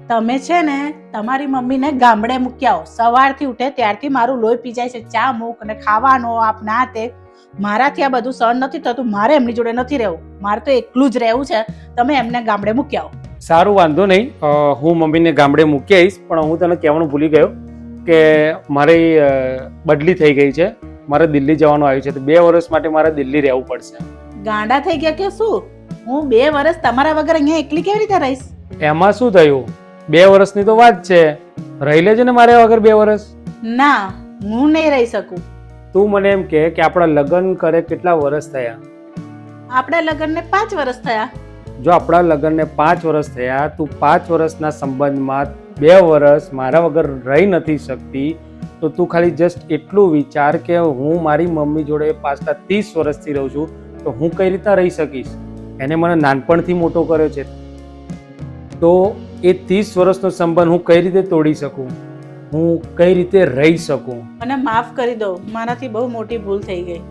તમે છે ને તમારી મમ્મીને ગામડે મૂકી આવો. સવારથી ઉઠે ત્યારથી મારું લોહી પી જાય છે. ચા મૂક અને ખાવાનો આપ ના તે. મારાથી આ બધું સહન નથી થતું. મારે એમની જોડે નથી રહેવું. મારે તો એકલું જ રહેવું છે. તમે એમને ગામડે મૂકી આવો. સારું, વાંધો નહીં. હું મમ્મીને ગામડે મૂકી આવીશ. પણ હું તને કહેવાનું ભૂલી ગયો કે મારી બદલી થઈ ગઈ છે. મારે દિલ્હી જવાનું આવ્યું છે, તો 2 વર્ષ માટે મારે દિલ્હી રહેવું પડશે. ગાંડા થઈ ગયા કે શું? હું 2 વર્ષ તમારા વગર અહીંયા એકલી કેવી રીતે રહીશ? એમાં શું થયું? 2 વર્ષની તો વાત છે. રહી લેજે ને મારે વગર 2 વર્ષ. ના, હું નહીં રહી શકું. તું મને એમ કે આપણા લગ્ન કરે કેટલા વર્ષ થયા? આપણા લગ્નને 5 વર્ષ થયા. જો આપણા લગ્નને 5 વર્ષ થયા, તું 5 વર્ષના સંબંધમાં 2 વર્ષ મારા વગર રહી નથી શકતી, તો તું ખાલી જસ્ટ એટલું વિચાર કે હું મારી મમ્મી જોડે પાછલા 30 વર્ષથી રહું છું, તો હું કઈ રીતના રહી શકીશ? એને મને નાનપણથી મોટો કર્યો છે, તો એ 30 વર્ષનો સંબંધ હું કઈ રીતે તોડી શકું? હું કઈ રીતે રહી શકું? મને માફ કરી દો, મારાથી બહુ મોટી ભૂલ થઈ ગઈ.